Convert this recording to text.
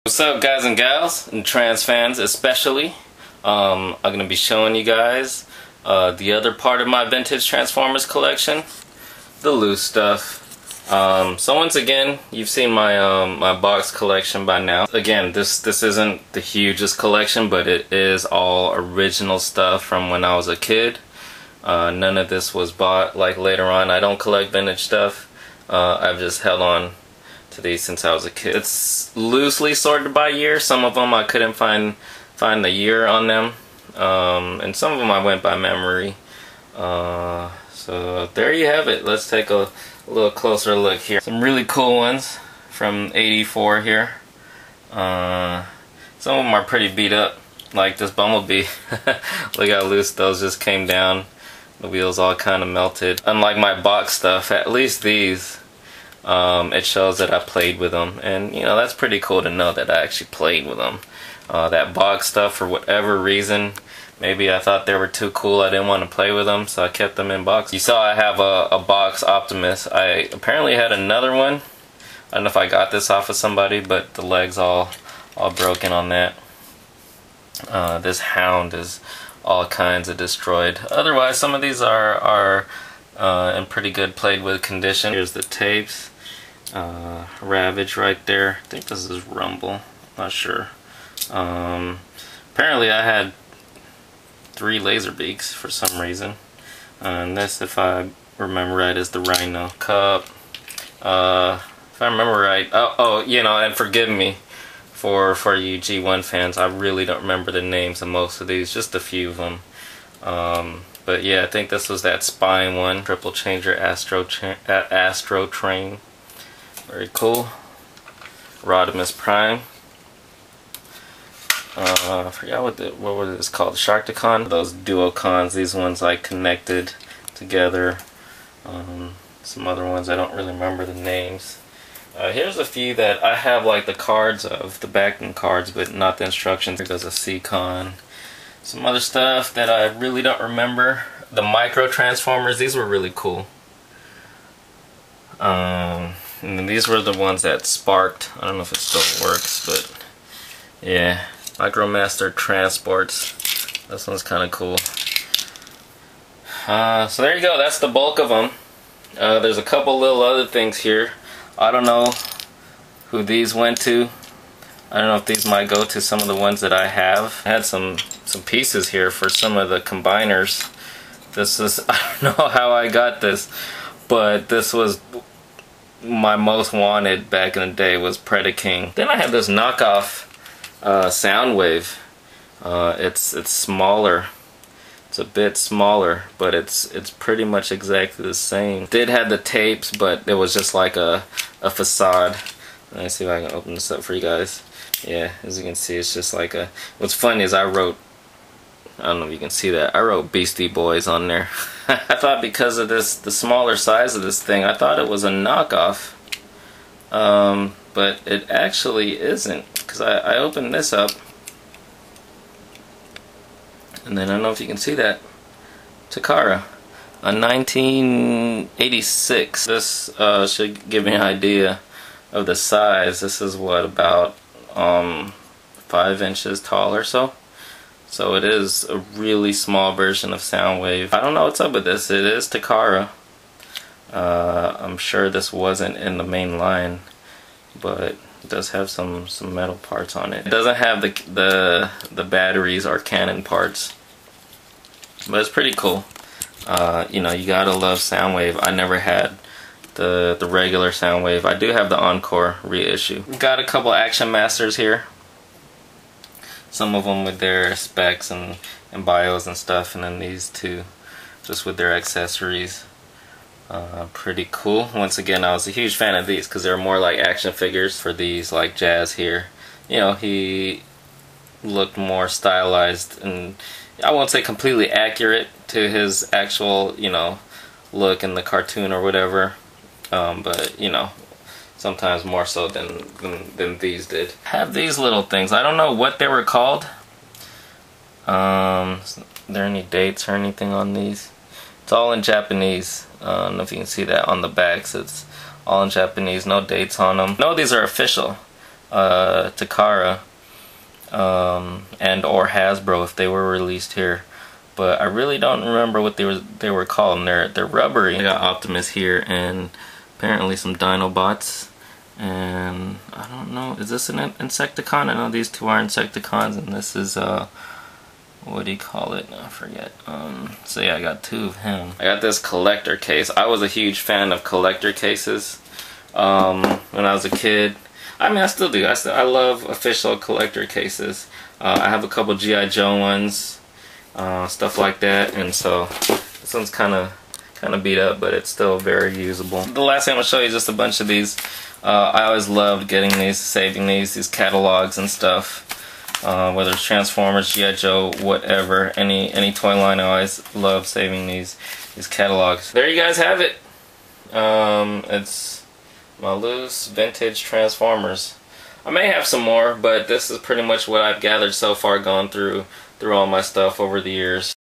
What's up, guys and gals, and trans fans especially. I'm going to be showing you guys the other part of my vintage Transformers collection, the loose stuff. So once again, you've seen my my box collection by now. Again, this isn't the hugest collection, but it is all original stuff from when I was a kid. None of this was bought like later on. I don't collect vintage stuff. I've just held on to these since I was a kid. It's loosely sorted by year. Some of them I couldn't find the year on them, and some of them I went by memory. So there you have it. Let's take a little closer look here. Some really cool ones from '84 here. Some of them are pretty beat up, like this Bumblebee. Look how loose those just came down. The wheels all kind of melted. Unlike my box stuff, at least these, it shows that I played with them, and you know, that's pretty cool to know that I actually played with them. That box stuff, for whatever reason, maybe I thought they were too cool, I didn't want to play with them, so I kept them in box. You saw I have a box Optimus. I apparently had another one. I don't know if I got this off of somebody, but the legs all broken on that. This Hound is all kinds of destroyed. Otherwise, some of these are in pretty good played with condition. Here's the tapes. Ravage right there. I think this is Rumble. Not sure. Apparently I had 3 Laserbeaks for some reason. And this, if I remember right, is the Rhino Cup. If I remember right, you know, and forgive me for you G1 fans, I really don't remember the names of most of these, just a few of them. But yeah, I think this was that Spine one, Triple Changer Astro Train. Very cool. Rodimus Prime. I forgot what was this called? Sharkticon. Those Duocons. These ones like connected together. Some other ones I don't really remember the names. Here's a few that I have, like the cards of, the backing cards, but not the instructions. Here goes a C-Con. Some other stuff that I really don't remember. The micro Transformers, these were really cool. And then these were the ones that sparked. I don't know if it still works, but yeah. Micromaster Transports. This one's kind of cool. So there you go. That's the bulk of them. There's a couple little other things here. I don't know who these went to. I don't know if these might go to some of the ones that I have. I had some pieces here for some of the combiners. This is, I don't know how I got this, but this was my most wanted back in the day, was Predaking. Then I have this knockoff Soundwave. It's smaller. It's a bit smaller, but it's pretty much exactly the same. Did have the tapes, but it was just like a facade. Let me see if I can open this up for you guys. Yeah, as you can see, it's just like a... What's funny is I wrote... I don't know if you can see that. I wrote Beastie Boys on there. I thought because of the smaller size of this thing, I thought it was a knockoff. But it actually isn't. Because I opened this up. And then I don't know if you can see that. Takara. A 1986. This should give me an idea of the size. This is what, about 5 inches tall or so. So it is a really small version of Soundwave. I don't know what's up with this. It is Takara. I'm sure this wasn't in the main line, but it does have some metal parts on it. It doesn't have the batteries or cannon parts, but it's pretty cool. You know, you gotta love Soundwave. I never had the regular Soundwave. I do have the Encore reissue. We've got a couple Action Masters here. Some of them with their specs and bios and stuff, and then these two just with their accessories. Pretty cool. Once again, I was a huge fan of these because they're more like action figures. For these, like Jazz here, you know, he looked more stylized, and I won't say completely accurate to his actual, you know, look in the cartoon or whatever, but you know, sometimes more so than these did. Have these little things. I don't know what they were called. Are there any dates or anything on these? It's all in Japanese. I don't know if you can see that on the backs. It's all in Japanese, no dates on them. No, these are official. Takara and or Hasbro if they were released here. But I really don't remember what they were called. And they're rubbery. I got Optimus here and apparently some Dinobots. And I don't know, is this an Insecticon? I know these two are Insecticons, and this is what do you call it? I forget. So yeah, I got two of him. I got this collector case. I was a huge fan of collector cases when I was a kid. I mean, I still do. I love official collector cases. I have a couple G.I. Joe ones, stuff like that, and so this one's kind of beat up, but it's still very usable. The last thing I'm gonna show you is just a bunch of these. I always loved getting these, saving these catalogs and stuff. Whether it's Transformers, G.I. Joe, whatever, any toy line, I always love saving these catalogs. There you guys have it. It's my loose vintage Transformers. I may have some more, but this is pretty much what I've gathered so far, gone through all my stuff over the years.